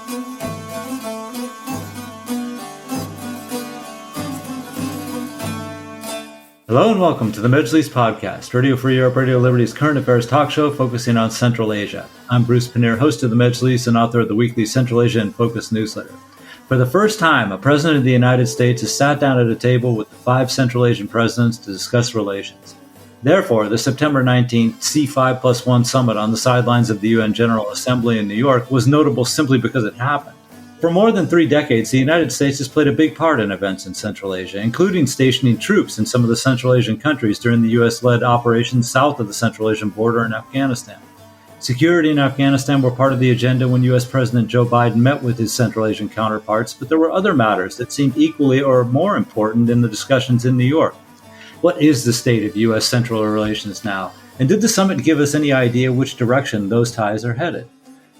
Hello and welcome to the Majlis podcast, Radio Free Europe, Radio Liberty's current affairs talk show focusing on Central Asia. I'm Bruce Pannier, host of the Majlis and author of the weekly Central Asia in Focus newsletter. For the first time, a president of the United States has sat down at a table with the 5 Central Asian presidents to discuss relations. Therefore, the September 19th C5+1 summit on the sidelines of the UN General Assembly in New York was notable simply because it happened. For more than 3 decades, the United States has played a big part in events in Central Asia, including stationing troops in some of the Central Asian countries during the U.S.-led operations south of the Central Asian border in Afghanistan. Security in Afghanistan were part of the agenda when U.S. President Joe Biden met with his Central Asian counterparts, but there were other matters that seemed equally or more important in the discussions in New York. What is the state of U.S. Central relations now? And did the summit give us any idea which direction those ties are headed?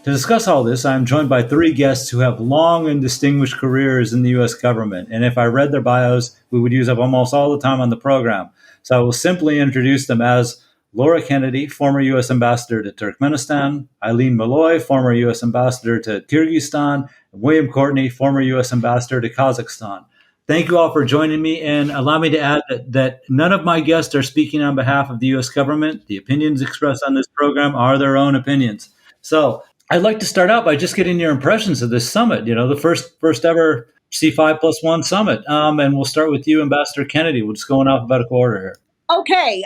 To discuss all this, I am joined by 3 guests who have long and distinguished careers in the U.S. government. And if I read their bios, we would use up almost all the time on the program. So I will simply introduce them as Laura Kennedy, former U.S. ambassador to Turkmenistan, Eileen Malloy, former U.S. ambassador to Kyrgyzstan, and William Courtney, former U.S. ambassador to Kazakhstan. Thank you all for joining me, and allow me to add that none of my guests are speaking on behalf of the U.S. government. The opinions expressed on this program are their own opinions. So I'd like to start out by just getting your impressions of this summit, the first ever C5+1 summit. And we'll start with you, Ambassador Kennedy. We'll just go in alphabetical order here. Okay.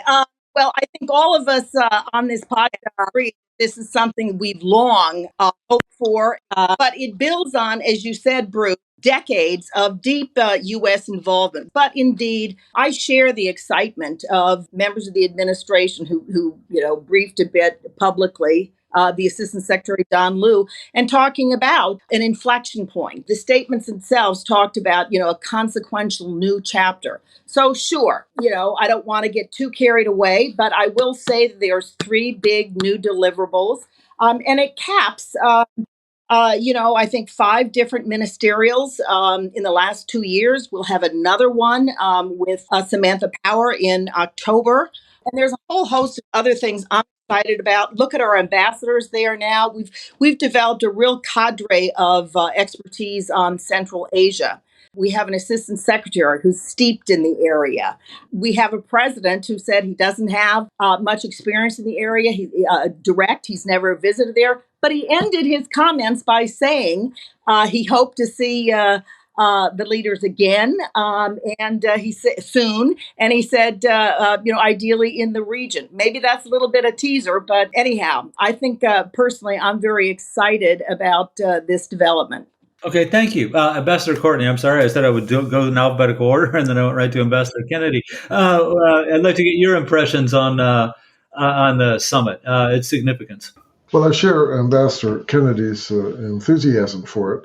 Well, I think all of us on this podcast agree this is something we've long hoped for, but it builds on, as you said, Bruce, decades of deep U.S. involvement. But indeed, I share the excitement of members of the administration who briefed a bit publicly, the Assistant Secretary Don Liu, and talking about an inflection point. The statements themselves talked about, a consequential new chapter. So sure, I don't want to get too carried away, but I will say that there's 3 big new deliverables, and it caps I think 5 different ministerials in the last 2 years. We'll have another one with Samantha Power in October. And there's a whole host of other things I'm excited about. Look at our ambassadors there now. We've developed a real cadre of expertise on Central Asia. We have an assistant secretary who's steeped in the area. We have a president who said he doesn't have much experience in the area. He's never visited there. But he ended his comments by saying he hoped to see the leaders again, and he said soon. And he said, ideally in the region. Maybe that's a little bit of teaser, but anyhow, I think personally, I'm very excited about this development. Okay, thank you. Ambassador Courtney, I'm sorry, I said I would go in alphabetical order, and then I went right to Ambassador Kennedy. I'd like to get your impressions on the summit, its significance. Well, I share Ambassador Kennedy's enthusiasm for it.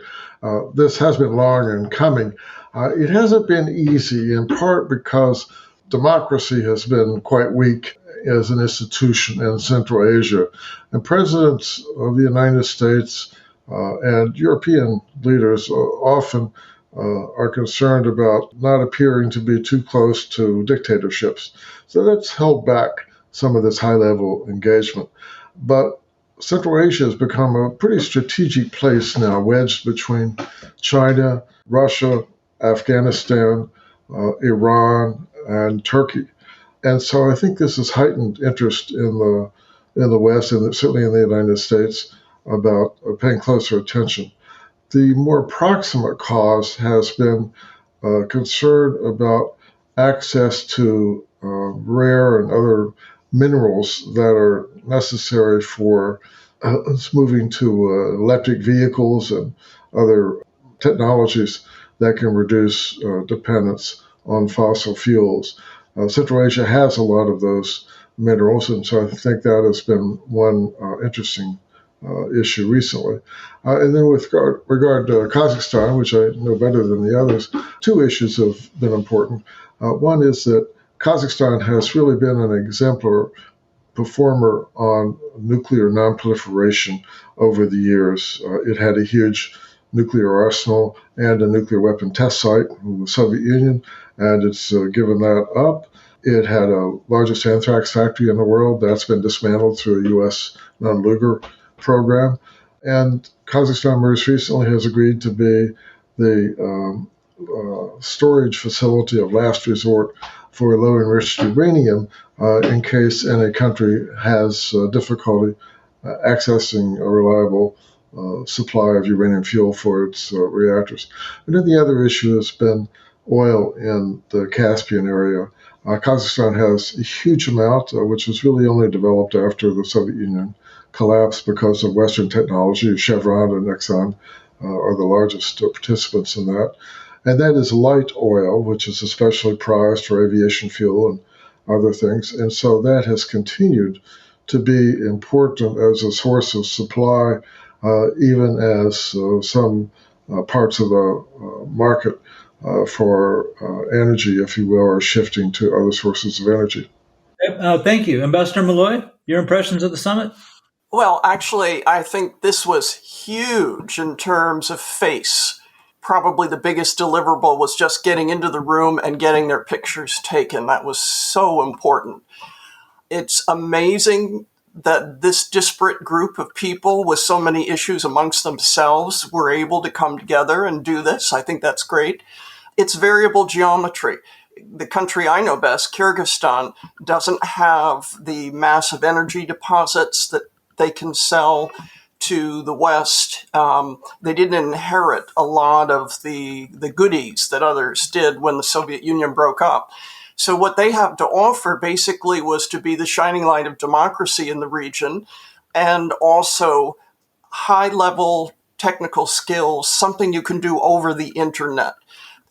This has been long in coming. It hasn't been easy, in part because democracy has been quite weak as an institution in Central Asia. And presidents of the United States and European leaders often are concerned about not appearing to be too close to dictatorships. So that's held back some of this high-level engagement. But Central Asia has become a pretty strategic place now, wedged between China, Russia, Afghanistan, Iran, and Turkey. And so I think this has heightened interest in the West, and certainly in the United States, about paying closer attention. The more proximate cause has been concern about access to rare and other minerals that are necessary for us moving to electric vehicles and other technologies that can reduce dependence on fossil fuels. Central Asia has a lot of those minerals, and so I think that has been one interesting issue recently. And then with regard to Kazakhstan, which I know better than the others, 2 issues have been important. One is that Kazakhstan has really been an exemplar performer on nuclear nonproliferation over the years. It had a huge nuclear arsenal and a nuclear weapon test site in the Soviet Union, and it's given that up. It had a largest anthrax factory in the world. That's been dismantled through a U.S. non-Lugar program. And Kazakhstan most recently has agreed to be the storage facility of last resort for low enriched uranium in case any country has difficulty accessing a reliable supply of uranium fuel for its reactors. And then the other issue has been oil in the Caspian area. Kazakhstan has a huge amount, which was really only developed after the Soviet Union collapsed because of Western technology. Chevron and Exxon are the largest participants in that. And that is light oil, which is especially prized for aviation fuel and other things. And so that has continued to be important as a source of supply, even as some parts of the market for energy, if you will, are shifting to other sources of energy. Thank you. Ambassador Malloy, your impressions of the summit? Well, actually, I think this was huge in terms of face. Probably the biggest deliverable was just getting into the room and getting their pictures taken. That was so important. It's amazing that this disparate group of people with so many issues amongst themselves were able to come together and do this. I think that's great. It's variable geometry. The country I know best, Kyrgyzstan, doesn't have the massive energy deposits that they can sell to the West. They didn't inherit a lot of the goodies that others did when the Soviet Union broke up. So what they have to offer basically was to be the shining light of democracy in the region, and also high-level technical skills, something you can do over the internet.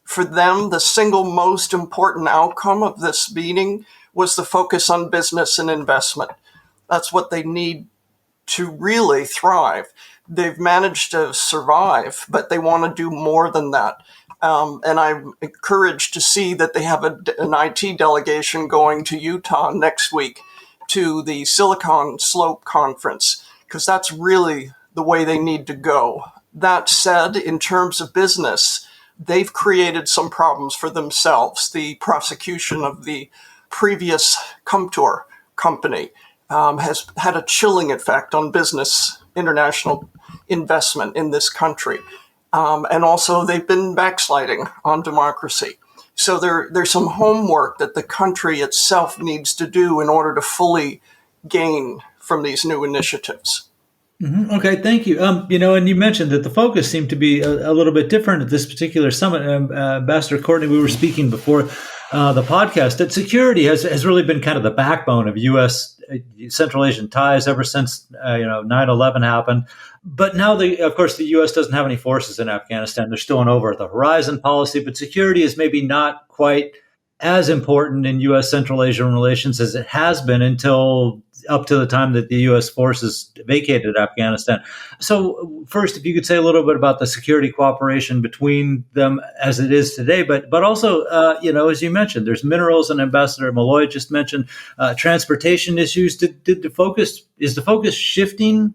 For them, the single most important outcome of this meeting was the focus on business and investment. That's what they need to really thrive. They've managed to survive, but they want to do more than that. And I'm encouraged to see that they have an IT delegation going to Utah next week to the Silicon Slope Conference, because that's really the way they need to go. That said, in terms of business, they've created some problems for themselves. The prosecution of the previous Kumtor company has had a chilling effect on business, international investment in this country. And also they've been backsliding on democracy. So there's some homework that the country itself needs to do in order to fully gain from these new initiatives. Mm-hmm. Okay, thank you. And you mentioned that the focus seemed to be a little bit different at this particular summit. Ambassador Courtney, we were speaking before the podcast that security has really been kind of the backbone of U.S. Central Asian ties ever since 9/11 happened. But now, of course, the U.S. doesn't have any forces in Afghanistan. They're still an over-the-horizon policy, but security is maybe not quite as important in U.S. Central Asian relations as it has been until up to the time that the U.S. forces vacated Afghanistan. So first, if you could say a little bit about the security cooperation between them as it is today, but also, as you mentioned, there's minerals, and Ambassador Malloy just mentioned transportation issues. Is the focus shifting,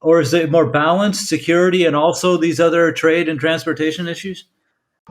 or is it more balanced security and also these other trade and transportation issues?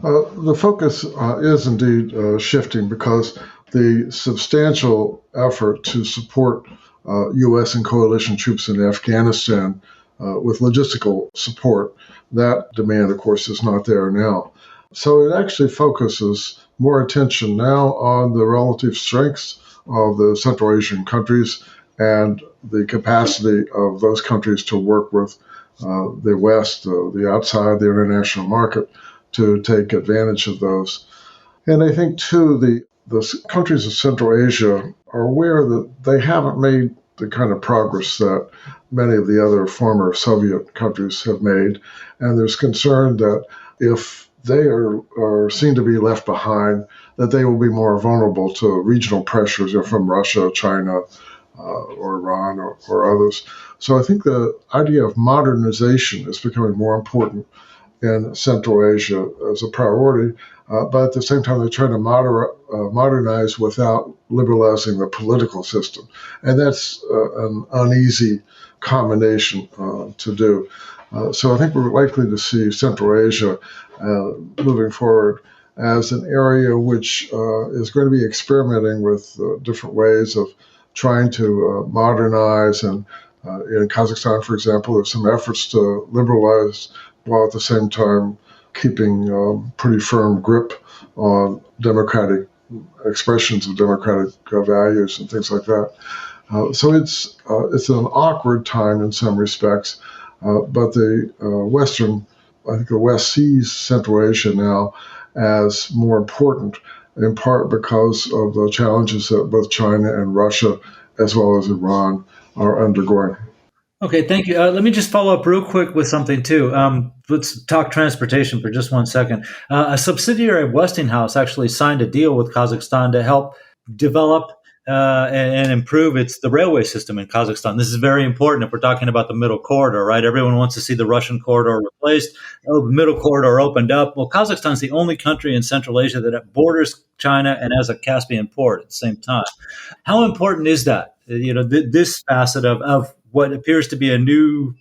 The focus is indeed shifting because the substantial effort to support U.S. and coalition troops in Afghanistan with logistical support, that demand, of course, is not there now. So it actually focuses more attention now on the relative strengths of the Central Asian countries and the capacity of those countries to work with the West, the outside, the international market, to take advantage of those. And I think, too, the countries of Central Asia are aware that they haven't made the kind of progress that many of the other former Soviet countries have made. And there's concern that if they are seen to be left behind, that they will be more vulnerable to regional pressures from Russia, China, or Iran, or others. So I think the idea of modernization is becoming more important in Central Asia as a priority, but at the same time, they're trying to modernize without liberalizing the political system. And that's an uneasy combination to do. So I think we're likely to see Central Asia moving forward as an area which is going to be experimenting with different ways of trying to modernize and In Kazakhstan, for example, there's some efforts to liberalize while at the same time keeping pretty firm grip on democratic expressions of democratic values and things like that. So it's an awkward time in some respects, but I think the West sees Central Asia now as more important, in part because of the challenges that both China and Russia, as well as Iran, are undergoing. Okay, thank you. Let me just follow up real quick with something too. Let's talk transportation for just 1 second. A subsidiary of Westinghouse actually signed a deal with Kazakhstan to help develop and improve the railway system in Kazakhstan. This is very important if we're talking about the middle corridor, right? Everyone wants to see the Russian corridor replaced, the middle corridor opened up. Well, Kazakhstan's the only country in Central Asia that borders China and has a Caspian port at the same time. How important is that? This facet of what appears to be a new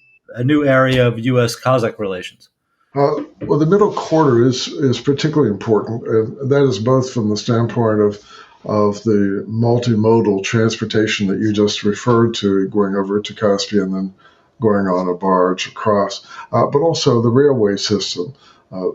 area of U.S. Kazakh relations. Well, the middle corridor is particularly important, and that is both from the standpoint of the multimodal transportation that you just referred to, going over to Caspian and then going on a barge across, but also the railway system.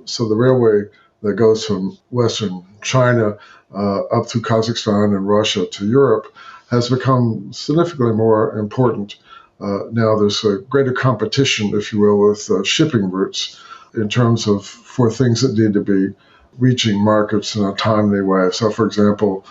So the railway that goes from Western China up through Kazakhstan and Russia to Europe has become significantly more important. Now there's a greater competition, if you will, with shipping routes in terms of for things that need to be reaching markets in a timely way. So, for example,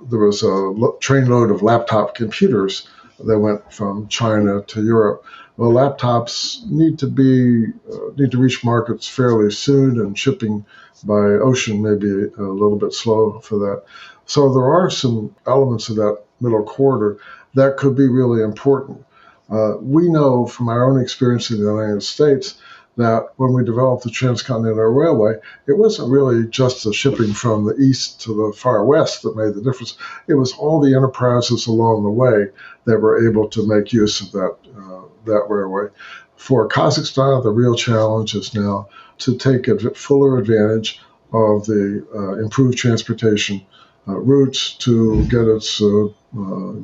there was a trainload of laptop computers that went from China to Europe. Well, laptops need to reach markets fairly soon, and shipping by ocean may be a little bit slow for that. So there are some elements of that middle corridor that could be really important. We know from our own experience in the United States that when we developed the Transcontinental Railway, it wasn't really just the shipping from the east to the far west that made the difference. It was all the enterprises along the way that were able to make use of that railway. For Kazakhstan, the real challenge is now to take a fuller advantage of the improved transportation routes to get its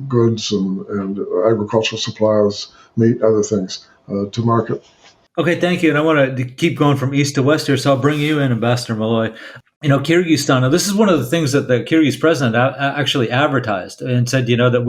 goods and agricultural supplies, meat, other things to market. Okay, thank you. And I want to keep going from east to west here, so I'll bring you in, Ambassador Malloy. Kyrgyzstan. Now, this is one of the things that the Kyrgyz president actually advertised and said, that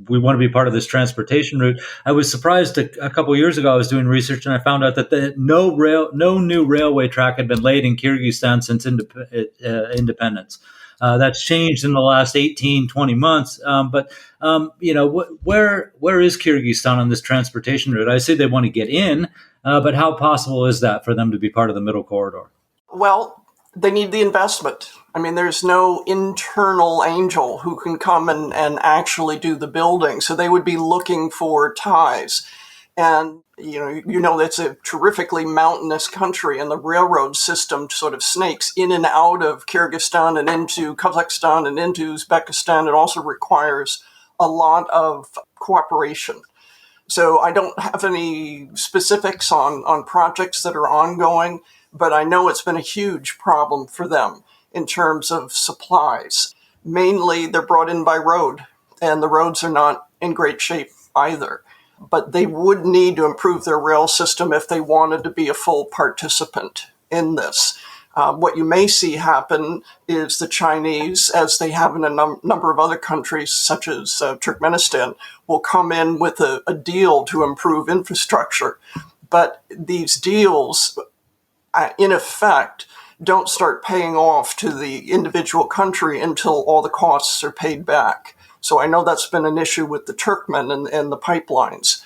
we want to be part of this transportation route. I was surprised a couple of years ago. I was doing research and I found out that no new railway track had been laid in Kyrgyzstan since independence. That's changed in the last 18, 20 months. But where is Kyrgyzstan on this transportation route? I say they want to get in, but how possible is that for them to be part of the middle corridor? Well, they need the investment. I mean, there's no internal angel who can come and actually do the building. So they would be looking for ties. And, it's a terrifically mountainous country, and the railroad system sort of snakes in and out of Kyrgyzstan and into Kazakhstan and into Uzbekistan. It also requires a lot of cooperation. So I don't have any specifics on projects that are ongoing, but I know it's been a huge problem for them in terms of supplies. Mainly, they're brought in by road, and the roads are not in great shape either. But they would need to improve their rail system if they wanted to be a full participant in this. What you may see happen is the Chinese, as they have in a number of other countries, such as Turkmenistan, will come in with a deal to improve infrastructure. But these deals, in effect, don't start paying off to the individual country until all the costs are paid back. So I know that's been an issue with the Turkmen and the pipelines.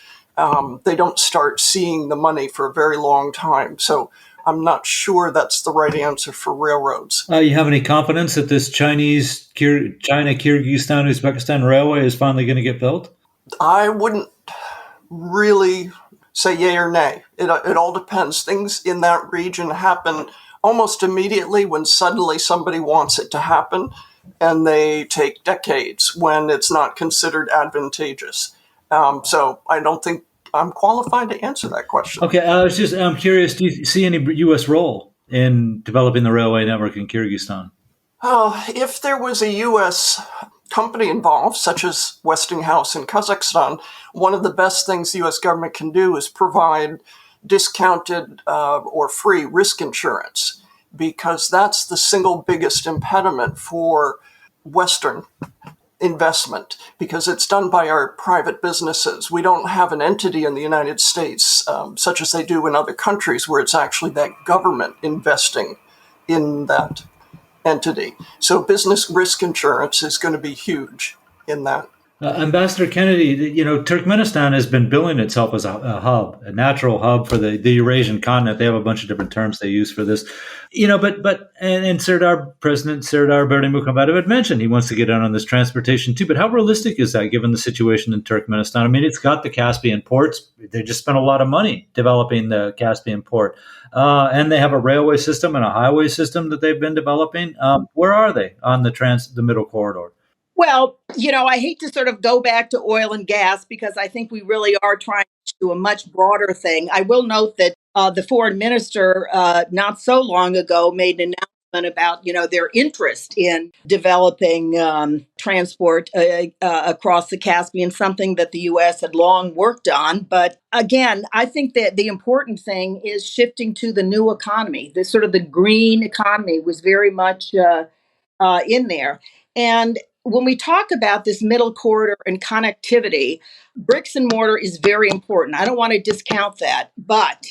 They don't start seeing the money for a very long time. So I'm not sure that's the right answer for railroads. You have any confidence that this China, Kyrgyzstan, Uzbekistan railway is finally going to get built? I wouldn't really say yay or nay. It all depends. Things in that region happen almost immediately when suddenly somebody wants it to happen. And they take decades when it's not considered advantageous. So I don't think I'm qualified to answer that question. Okay, I'm curious, do you see any U.S. role in developing the railway network in Kyrgyzstan? If there was a U.S. company involved, such as Westinghouse in Kazakhstan, one of the best things the U.S. government can do is provide discounted or free risk insurance, because that's the single biggest impediment for Western investment, because it's done by our private businesses. We don't have an entity in the United States, such as they do in other countries, where it's actually that government investing in that entity. So business risk insurance is going to be huge in that. Ambassador Kennedy, Turkmenistan has been billing itself as a hub, a natural hub for the Eurasian continent. They have a bunch of different terms they use for this, and President Serdar Berdimuhammedov had mentioned he wants to get in on this transportation too. But how realistic is that given the situation in Turkmenistan? I mean, it's got the Caspian ports. They just spent a lot of money developing the Caspian port. And they have a railway system and a highway system that they've been developing. Where are they on the middle corridor? Well, I hate to sort of go back to oil and gas, because I think we really are trying to do a much broader thing. I will note that the foreign minister not so long ago made an announcement about, their interest in developing transport across the Caspian, something that the U.S. had long worked on. But again, I think that the important thing is shifting to the new economy. The sort of the green economy was very much in there. And when we talk about this middle corridor and connectivity, bricks and mortar is very important. I don't want to discount that, but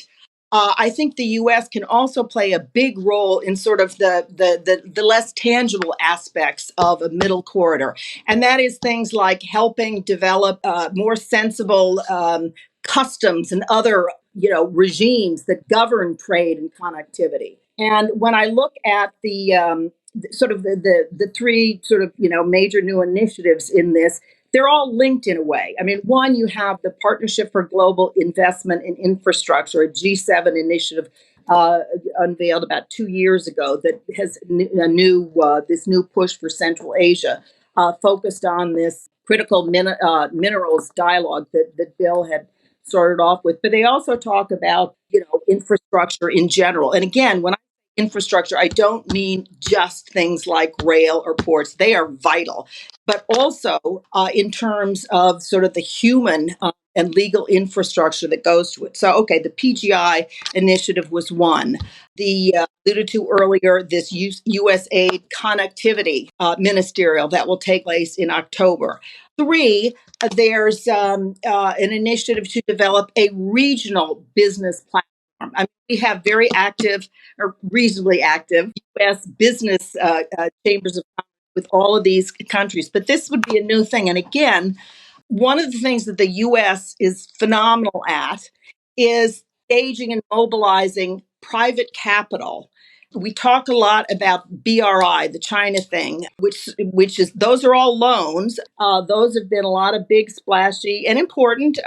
I think the U.S. can also play a big role in sort of the less tangible aspects of a middle corridor, and that is things like helping develop more sensible customs and other regimes that govern trade and connectivity. And when I look at the sort of the three sort of major new initiatives in this, they're all linked in a way. I mean, one, you have the Partnership for Global Investment in Infrastructure, a G7 initiative unveiled about 2 years ago that has this new push for Central Asia, focused on this critical minerals dialogue that Bill had started off with. But they also talk about infrastructure in general. And again, when I infrastructure, I don't mean just things like rail or ports. They are vital, but also in terms of sort of the human and legal infrastructure that goes to it. So, okay, the PGI initiative was one. The alluded to earlier, this USAID connectivity ministerial that will take place in October. Three, there's an initiative to develop a regional business platform. I mean, we have very active or reasonably active U.S. business chambers of commerce with all of these countries, but this would be a new thing. And again, one of the things that the U.S. is phenomenal at is engaging and mobilizing private capital. We talk a lot about BRI, the China thing, which is, those are all loans. Those have been a lot of big, splashy, and important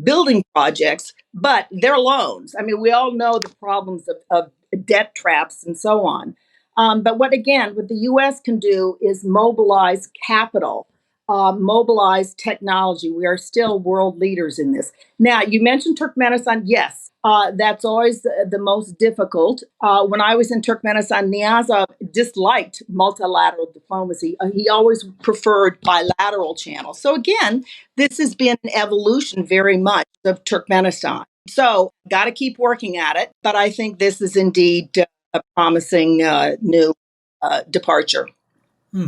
building projects, but they're loans. I mean, we all know the problems of debt traps and so on. But what the U.S. can do is mobilize capital, mobilize technology. We are still world leaders in this. Now, you mentioned Turkmenistan. Yes. That's always the most difficult. When I was in Turkmenistan, Niyazov disliked multilateral diplomacy. He always preferred bilateral channels. So again, this has been an evolution very much of Turkmenistan. So got to keep working at it. But I think this is indeed a promising new departure.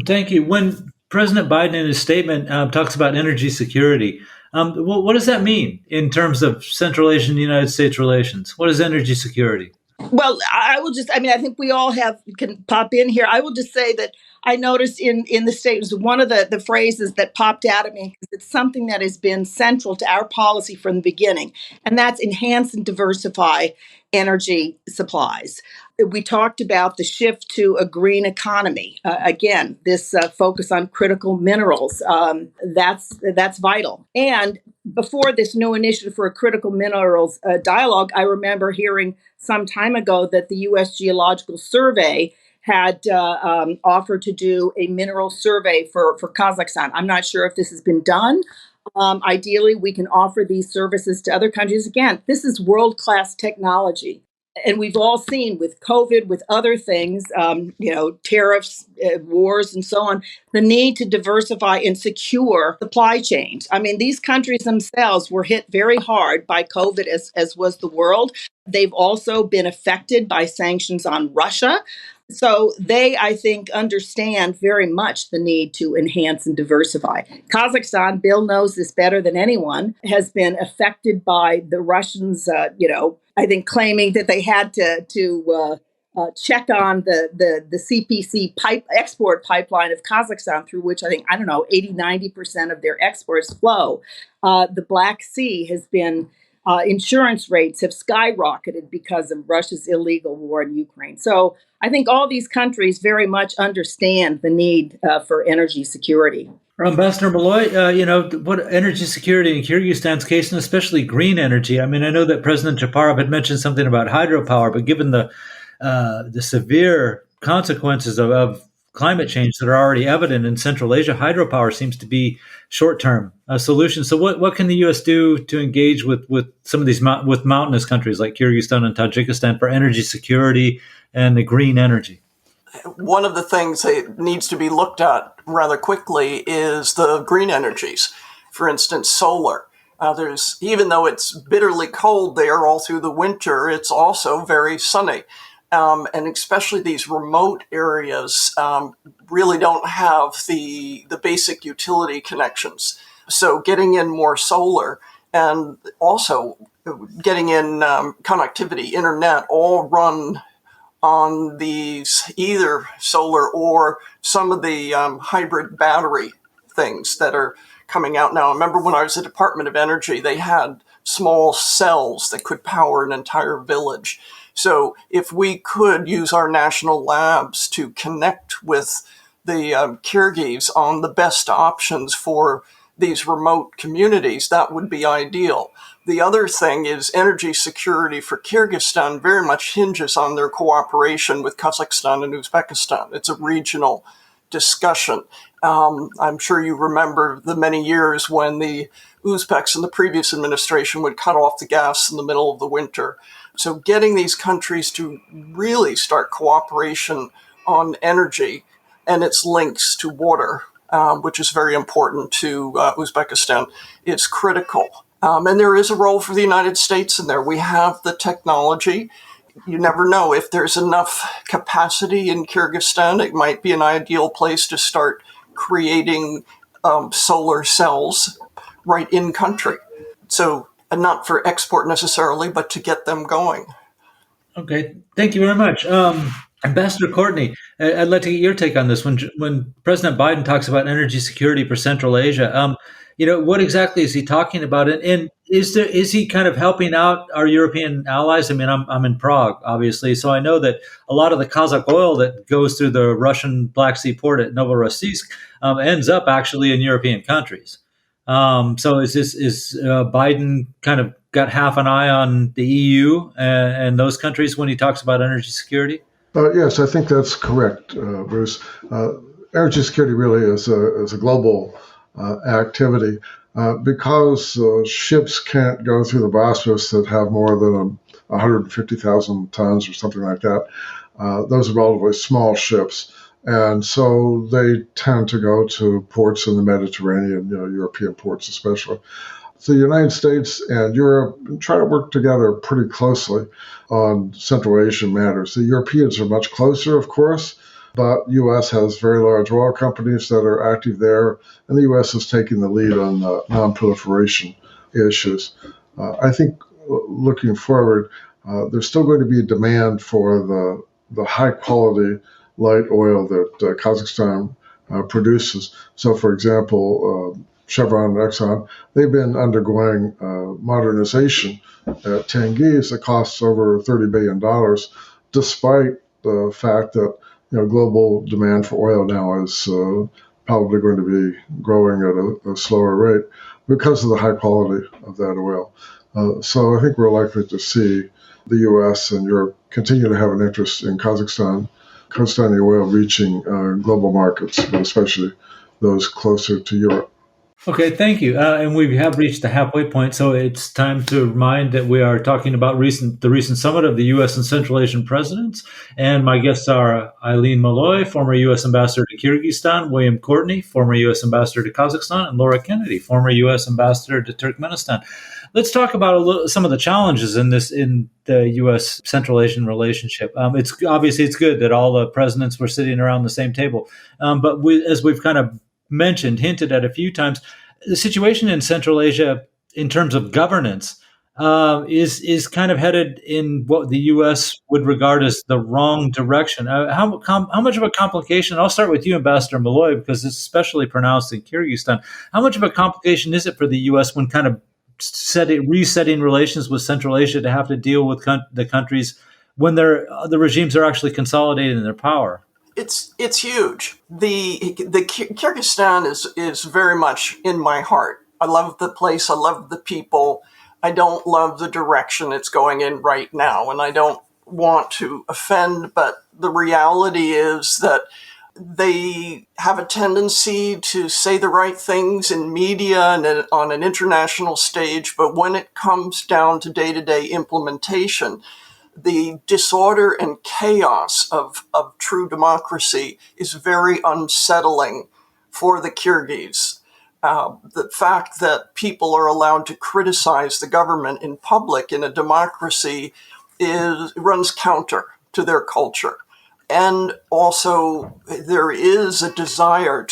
Thank you. When President Biden in his statement talks about energy security, what does that mean in terms of Central Asian United States relations? What is energy security? Well, I think we all can pop in here. I will just say that I noticed in the statements, one of the phrases that popped out at me, because it's something that has been central to our policy from the beginning, and that's enhance and diversify energy supplies. We talked about the shift to a green economy. Again, this focus on critical minerals, that's vital. And before this new initiative for a critical minerals dialogue, I remember hearing some time ago that the U.S. Geological Survey had offered to do a mineral survey for Kazakhstan. I'm not sure if this has been done. Ideally, we can offer these services to other countries. Again, this is world-class technology. And we've all seen with COVID, with other things, tariffs, wars, and so on, the need to diversify and secure supply chains. I mean, these countries themselves were hit very hard by COVID, as was the world. They've also been affected by sanctions on Russia. So they, I think, understand very much the need to enhance and diversify. Kazakhstan, Bill knows this better than anyone, has been affected by the Russians, I think claiming that they had to check on the CPC export pipeline of Kazakhstan, through which 80-90% of their exports flow. The Black Sea has been insurance rates have skyrocketed because of Russia's illegal war in Ukraine. So I think all these countries very much understand the need for energy security. Ambassador Malloy, what energy security in Kyrgyzstan's case, and especially green energy. I mean, I know that President Japarov had mentioned something about hydropower, but given the severe consequences of climate change that are already evident in Central Asia, hydropower seems to be short-term solution. So what can the U.S. do to engage with some of these with mountainous countries like Kyrgyzstan and Tajikistan for energy security and the green energy? One of the things that needs to be looked at rather quickly is the green energies. For instance, solar. Even though it's bitterly cold there all through the winter, it's also very sunny. And especially these remote areas really don't have the basic utility connections. So getting in more solar and also getting in connectivity, internet, all run on these either solar or some of the hybrid battery things that are coming out now. I remember when I was at the Department of Energy, they had small cells that could power an entire village. So if we could use our national labs to connect with the Kyrgyz on the best options for these remote communities, that would be ideal. The other thing is energy security for Kyrgyzstan very much hinges on their cooperation with Kazakhstan and Uzbekistan. It's a regional discussion. I'm sure you remember the many years when the Uzbeks in the previous administration would cut off the gas in the middle of the winter. So getting these countries to really start cooperation on energy and its links to water, which is very important to Uzbekistan, is critical. And there is a role for the United States in there. We have the technology. You never know if there's enough capacity in Kyrgyzstan. It might be an ideal place to start creating solar cells right in country. So, and not for export necessarily, but to get them going. Okay, thank you very much. Ambassador Courtney, I'd like to get your take on this. When President Biden talks about energy security for Central Asia, what exactly is he talking about? And is he kind of helping out our European allies? I mean, I'm in Prague, obviously, so I know that a lot of the Kazakh oil that goes through the Russian Black Sea port at Novorossiysk ends up actually in European countries. So is Biden kind of got half an eye on the EU and those countries when he talks about energy security? Yes, I think that's correct, Bruce. Energy security really is a global activity because ships can't go through the Bosphorus that have more than 150,000 tons or something like that. Those are relatively small ships. And so they tend to go to ports in the Mediterranean, European ports especially. So the United States and Europe try to work together pretty closely on Central Asian matters. The Europeans are much closer, of course, but the U.S. has very large oil companies that are active there, and the U.S. is taking the lead on non-proliferation issues. I think looking forward, there's still going to be a demand for the high-quality light oil that Kazakhstan produces. So, for example, Chevron and Exxon, they've been undergoing modernization at Tengiz that costs over $30 billion, despite the fact that global demand for oil now is probably going to be growing at a slower rate because of the high quality of that oil. So I think we're likely to see the U.S. and Europe continue to have an interest in Kazakhstan oil reaching global markets, but especially those closer to Europe. Okay, thank you. And we have reached the halfway point, so it's time to remind that we are talking about the recent summit of the U.S. and Central Asian presidents. And my guests are Eileen Malloy, former U.S. ambassador to Kyrgyzstan; William Courtney, former U.S. ambassador to Kazakhstan; and Laura Kennedy, former U.S. ambassador to Turkmenistan. Let's talk about some of the challenges in the U.S. Central Asian relationship. It's good that all the presidents were sitting around the same table, but as we've kind of hinted at a few times, the situation in Central Asia in terms of governance is kind of headed in what the U.S. would regard as the wrong direction. How much of a complication? I'll start with you, Ambassador Malloy, because it's especially pronounced in Kyrgyzstan. How much of a complication is it for the U.S. when kind of resetting relations with Central Asia to have to deal with the countries when the regimes are actually consolidating their power? It's huge. The Kyrgyzstan is very much in my heart. I love the place. I love the people. I don't love the direction it's going in right now, and I don't want to offend, but the reality is that they have a tendency to say the right things in media and on an international stage, but when it comes down to day-to-day implementation, the disorder and chaos of true democracy is very unsettling for the Kyrgyz. The fact that people are allowed to criticize the government in public in a democracy runs counter to their culture. And also, there is a desire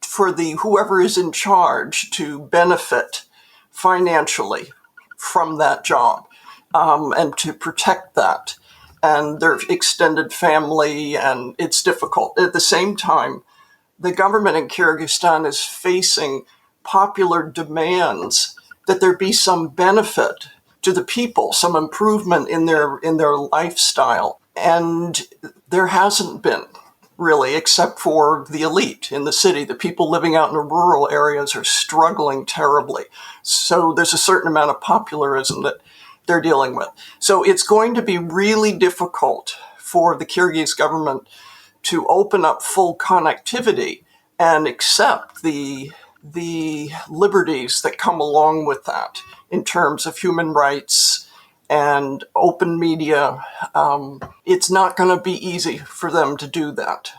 for whoever is in charge to benefit financially from that job. And to protect that and their extended family, and it's difficult. At the same time, the government in Kyrgyzstan is facing popular demands that there be some benefit to the people, some improvement in their lifestyle, and there hasn't been really, except for the elite in the city. The people living out in the rural areas are struggling terribly. So there's a certain amount of popularism that they're dealing with. So it's going to be really difficult for the Kyrgyz government to open up full connectivity and accept the liberties that come along with that in terms of human rights and open media. It's not going to be easy for them to do that.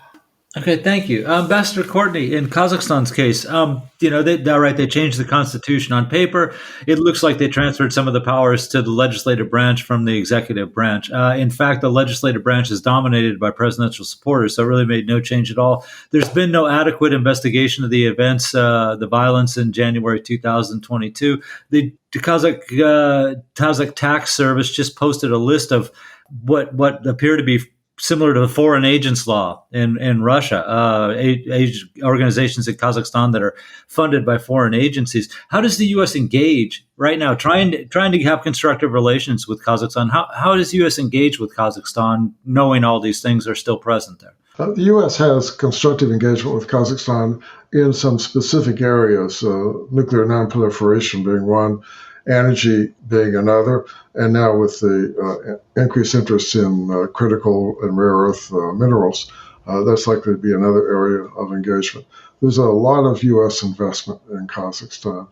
Okay, thank you. Ambassador Courtney, in Kazakhstan's case, they changed the constitution on paper. It looks like they transferred some of the powers to the legislative branch from the executive branch. In fact, the legislative branch is dominated by presidential supporters, so it really made no change at all. There's been no adequate investigation of the events, the violence in January 2022. The Kazakh tax service just posted a list of what appear to be similar to the foreign agents law in Russia, organizations in Kazakhstan that are funded by foreign agencies. How does the U.S. engage right now, trying to have constructive relations with Kazakhstan? How does the U.S. engage with Kazakhstan, knowing all these things are still present there? The U.S. has constructive engagement with Kazakhstan in some specific areas, nuclear nonproliferation being one, energy being another, and now with the increased interest in critical and rare earth minerals, that's likely to be another area of engagement. There's a lot of U.S. investment in Kazakhstan,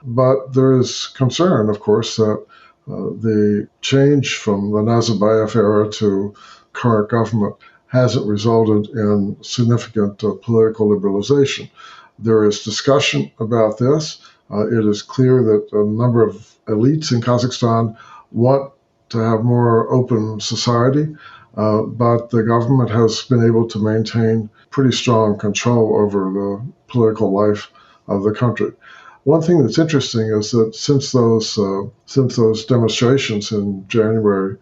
but there is concern, of course, that the change from the Nazarbayev era to current government hasn't resulted in significant political liberalization. There is discussion about this. It is clear that a number of elites in Kazakhstan want to have more open society, but the government has been able to maintain pretty strong control over the political life of the country. One thing that's interesting is that since those demonstrations in January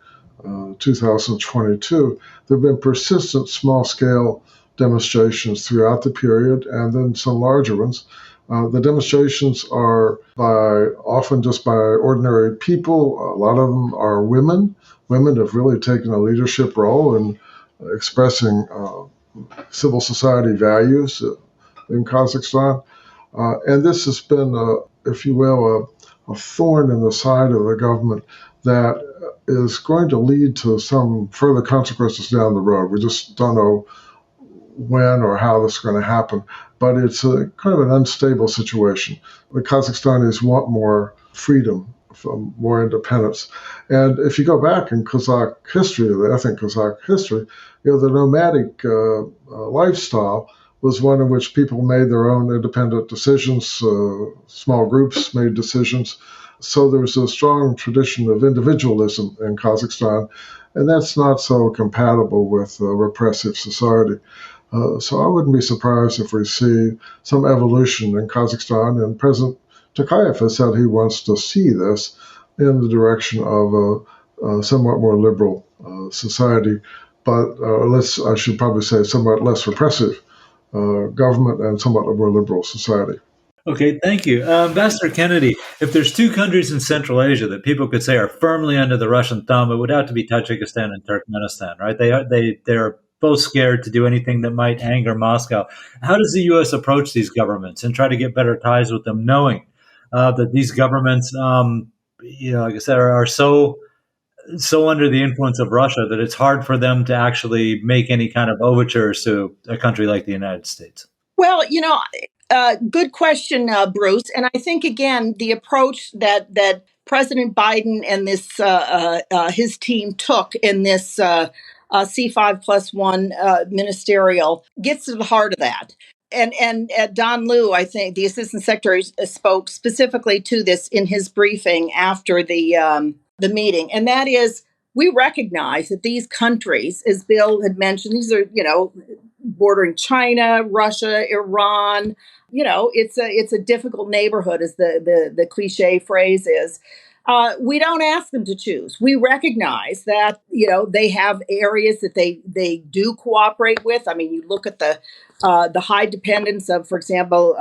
2022, there have been persistent small-scale demonstrations throughout the period, and then some larger ones. The demonstrations are often just by ordinary people. A lot of them are women. Women have really taken a leadership role in expressing civil society values in Kazakhstan. And this has been, if you will, a thorn in the side of the government that is going to lead to some further consequences down the road. We just don't know when or how this is going to happen, but it's a kind of an unstable situation. The Kazakhstanis want more freedom, more independence. And if you go back in Kazakh history, the ethnic Kazakh history, the nomadic lifestyle was one in which people made their own independent decisions, small groups made decisions. So there's a strong tradition of individualism in Kazakhstan, and that's not so compatible with a repressive society. So I wouldn't be surprised if we see some evolution in Kazakhstan, and President Tokayev has said he wants to see this in the direction of a somewhat more liberal society, but I should probably say somewhat less repressive government and somewhat more liberal society. Okay, thank you. Ambassador Kennedy, if there's two countries in Central Asia that people could say are firmly under the Russian thumb, it would have to be Tajikistan and Turkmenistan, right? They're both scared to do anything that might anger Moscow. How does the U.S. approach these governments and try to get better ties with them, knowing that these governments, like I said, are so under the influence of Russia that it's hard for them to actually make any kind of overtures to a country like the United States? Well, good question, Bruce. And I think, again, the approach that President Biden and this his team took in this C5+1 ministerial gets to the heart of that. And Don Liu, I think, the Assistant Secretary, spoke specifically to this in his briefing after the meeting. And that is, we recognize that these countries, as Bill had mentioned, these are, bordering China, Russia, Iran. It's a difficult neighborhood, as the cliche phrase is. We don't ask them to choose. We recognize that they have areas that they do cooperate with. I mean, you look at the high dependence of, for example,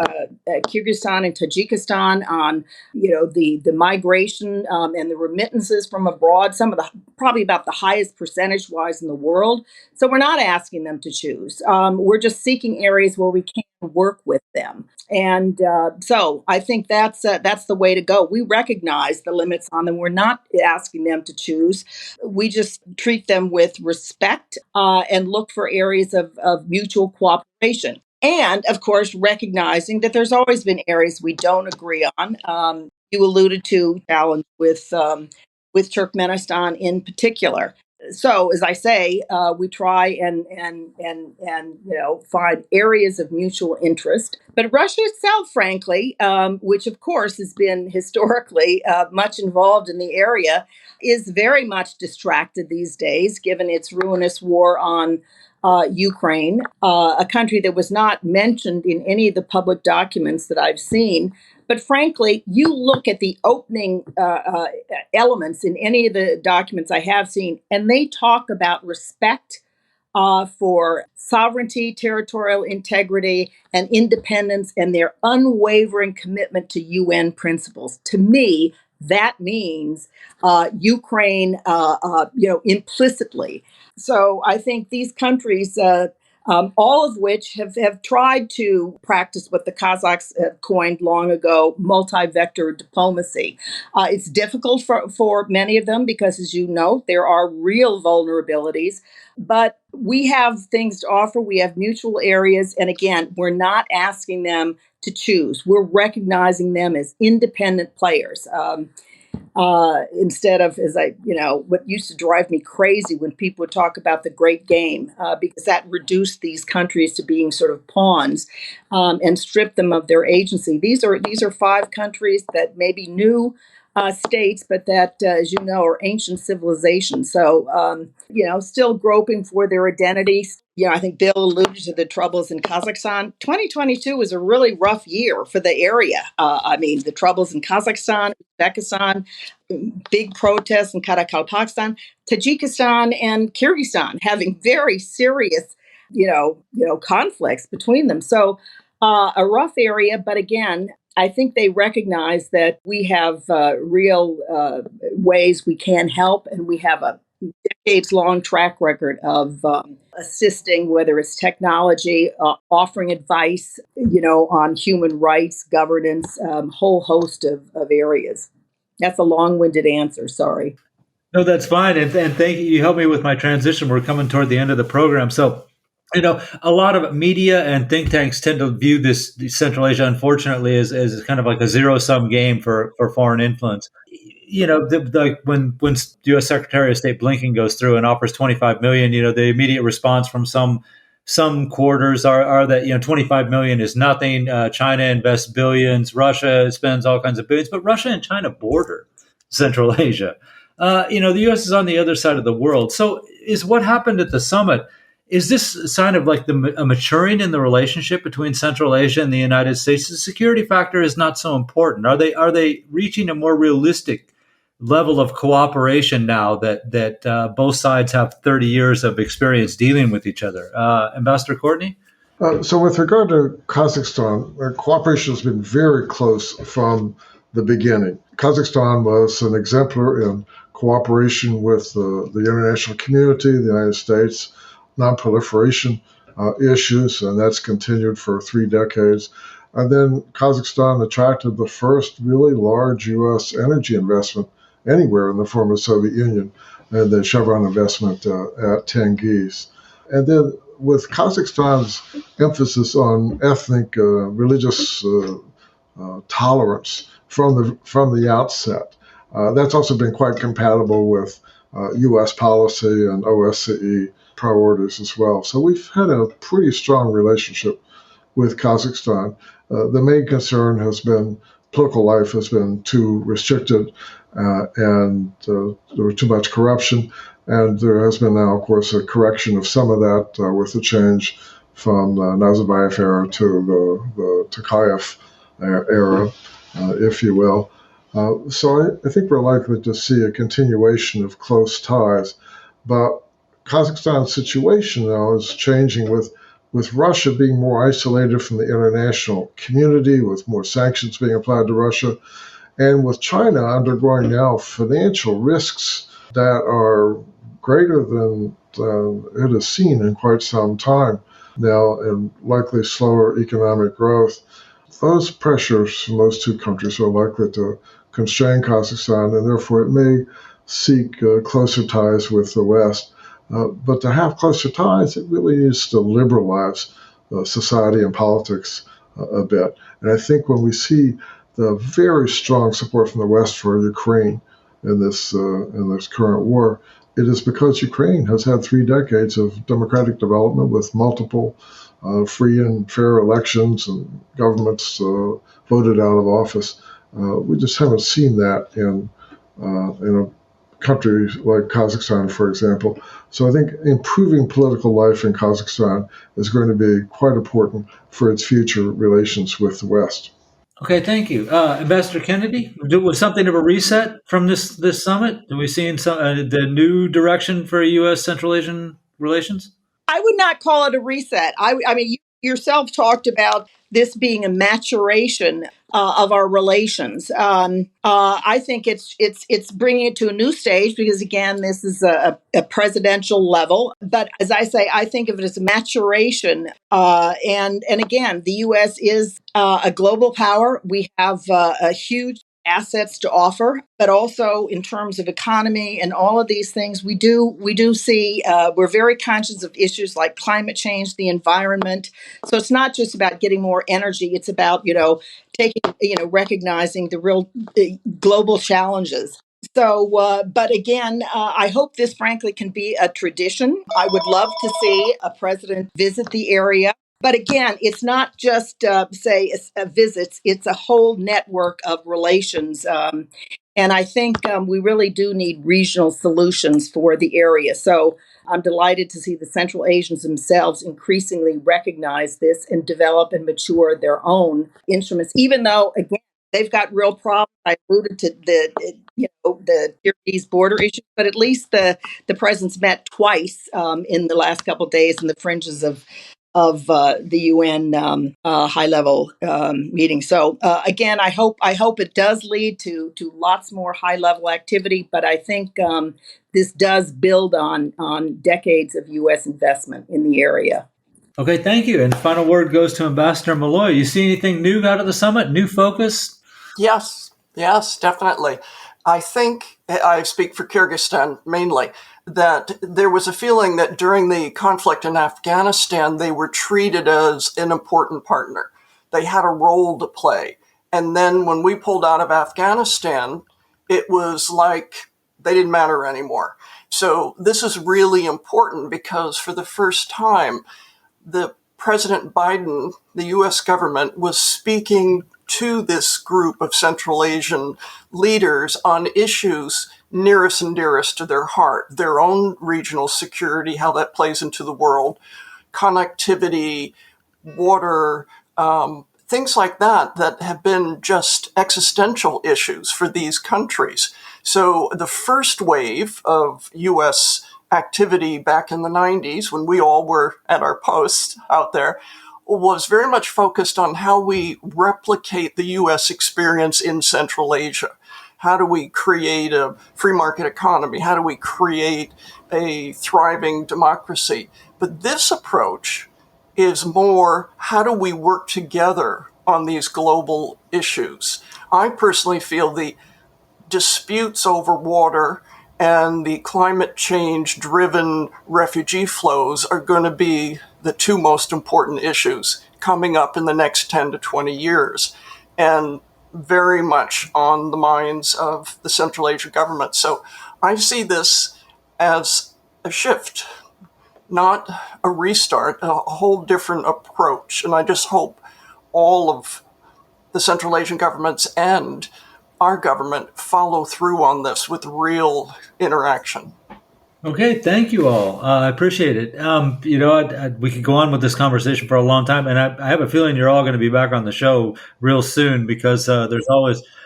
Kyrgyzstan and Tajikistan on the migration and the remittances from abroad. Some of the probably about the highest percentage wise in the world. So we're not asking them to choose. We're just seeking areas where we can work with them. And so I think that's the way to go. We recognize the limits on them. We're not asking them to choose. We just treat them with respect and look for areas of mutual cooperation. And of course, recognizing that there's always been areas we don't agree on. You alluded to challenge with Turkmenistan in particular. So, as I say, we try and find areas of mutual interest. But Russia itself, frankly, which of course has been historically much involved in the area, is very much distracted these days, given its ruinous war on Ukraine, a country that was not mentioned in any of the public documents that I've seen. But frankly, you look at the opening elements in any of the documents I have seen, and they talk about respect for sovereignty, territorial integrity, and independence, and their unwavering commitment to UN principles. To me, that means Ukraine, implicitly. So I think these countries, all of which have tried to practice what the Kazakhs have coined long ago, multi-vector diplomacy. It's difficult for many of them because, as you know, there are real vulnerabilities. But we have things to offer. We have mutual areas. And again, we're not asking them to choose. We're recognizing them as independent players. Instead of, what used to drive me crazy when people would talk about the great game, because that reduced these countries to being sort of pawns and stripped them of their agency. These are 5 countries that may be new states, but that, as you know, are ancient civilizations. So, still groping for their identity. I think Bill alluded to the troubles in Kazakhstan. 2022 was a really rough year for the area. The troubles in Kazakhstan, Uzbekistan, big protests in Karakalpakstan, Tajikistan and Kyrgyzstan having very serious, conflicts between them. So a rough area, but again, I think they recognize that we have real ways we can help, and we have a decades-long track record of assisting, whether it's technology, offering advice, on human rights, governance, whole host of areas. That's a long-winded answer. Sorry. No, that's fine. And thank you. You helped me with my transition. We're coming toward the end of the program. So A lot of media and think tanks tend to view this Central Asia, unfortunately, as kind of like a zero sum game for foreign influence. When U.S. Secretary of State Blinken goes through and offers 25 million, the immediate response from some quarters are that 25 million is nothing. China invests billions, Russia spends all kinds of billions, but Russia and China border Central Asia. The U.S. is on the other side of the world. So, is what happened at the summit? Is this a sign of like a maturing in the relationship between Central Asia and the United States? The security factor is not so important. Are they reaching a more realistic level of cooperation now that both sides have 30 years of experience dealing with each other? Ambassador Courtney? So with regard to Kazakhstan, cooperation has been very close from the beginning. Kazakhstan was an exemplar in cooperation with the international community, the United States, non-proliferation issues, and that's continued for 3 decades. And then Kazakhstan attracted the first really large U.S. energy investment anywhere in the former Soviet Union, and the Chevron investment at Tengiz. And then with Kazakhstan's emphasis on ethnic, religious tolerance from the outset, that's also been quite compatible with U.S. policy and OSCE priorities as well. So we've had a pretty strong relationship with Kazakhstan. The main concern has been political life has been too restricted, and there was too much corruption. And there has been now, of course, a correction of some of that with the change from the Nazarbayev era to the Tokayev era, if you will. So I think we're likely to see a continuation of close ties. But Kazakhstan's situation now is changing with Russia being more isolated from the international community, with more sanctions being applied to Russia, and with China undergoing now financial risks that are greater than it has seen in quite some time now, and likely slower economic growth. Those pressures from those two countries are likely to constrain Kazakhstan, and therefore it may seek closer ties with the West. But to have closer ties, it really needs to liberalize society and politics a bit. And I think when we see the very strong support from the West for Ukraine in this current war, it is because Ukraine has had 3 decades of democratic development with multiple free and fair elections and governments voted out of office. We just haven't seen that in a country like Kazakhstan, for example. So I think improving political life in Kazakhstan is going to be quite important for its future relations with the West. Okay, thank you. Ambassador Kennedy, was something of a reset from this summit? Are we seeing the new direction for U.S. Central Asian relations? I would not call it a reset. I mean, you yourself talked about this being a maturation of our relations. I think it's bringing it to a new stage because, again, this is a presidential level. But as I say, I think of it as a maturation. And again, the U.S. is a global power. We have a huge assets to offer, but also in terms of economy and all of these things, we do see we're very conscious of issues like climate change, the environment. So it's not just about getting more energy; it's about taking recognizing the real global challenges. So, but again, I hope this frankly can be a tradition. I would love to see a president visit the area. But again, it's not just, visits, it's a whole network of relations. And I think we really do need regional solutions for the area. So I'm delighted to see the Central Asians themselves increasingly recognize this and develop and mature their own instruments, even though, again, they've got real problems. I alluded to the Kyrgyz border issues, but at least the presidents met twice in the last couple of days in the fringes of the UN high-level meeting. So again, I hope it does lead to lots more high-level activity. But I think this does build on decades of U.S. investment in the area. Okay, thank you. And final word goes to Ambassador Malloy. You see anything new out of the summit? New focus? Yes, definitely. I think I speak for Kyrgyzstan mainly, that there was a feeling that during the conflict in Afghanistan, they were treated as an important partner. They had a role to play. And then when we pulled out of Afghanistan, it was like they didn't matter anymore. So this is really important because for the first time, the President Biden, the U.S. government, was speaking to this group of Central Asian leaders on issues nearest and dearest to their heart, their own regional security, how that plays into the world, connectivity, water, things like that have been just existential issues for these countries. So the first wave of U.S. activity back in the 90s, when we all were at our posts out there, was very much focused on how we replicate the U.S. experience in Central Asia. How do we create a free market economy? How do we create a thriving democracy? But this approach is more, how do we work together on these global issues? I personally feel the disputes over water and the climate change-driven refugee flows are going to be the two most important issues coming up in the next 10 to 20 years, and very much on the minds of the Central Asia government. So I see this as a shift, not a restart, a whole different approach. And I just hope all of the Central Asian governments and our government follow through on this with real interaction. Okay, thank you all. I appreciate it. We could go on with this conversation for a long time, and I have a feeling you're all going to be back on the show real soon because there's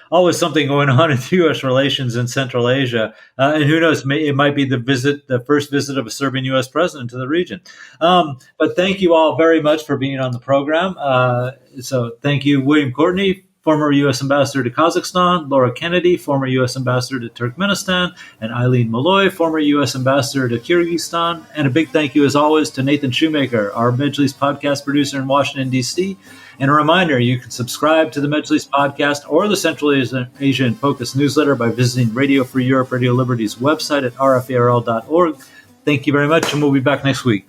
always something going on in U.S. relations in Central Asia, and who knows, it might be the first visit of a Serbian U.S. president to the region. But thank you all very much for being on the program. So thank you, William Courtney, former U.S. Ambassador to Kazakhstan, Laura Kennedy, former U.S. Ambassador to Turkmenistan, and Eileen Malloy, former U.S. Ambassador to Kyrgyzstan. And a big thank you, as always, to Nathan Shoemaker, our Medjlis podcast producer in Washington, D.C. And a reminder, you can subscribe to the Medjlis podcast or the Central Asia in Focus newsletter by visiting Radio Free Europe, Radio Liberty's website at rfarl.org. Thank you very much, and we'll be back next week.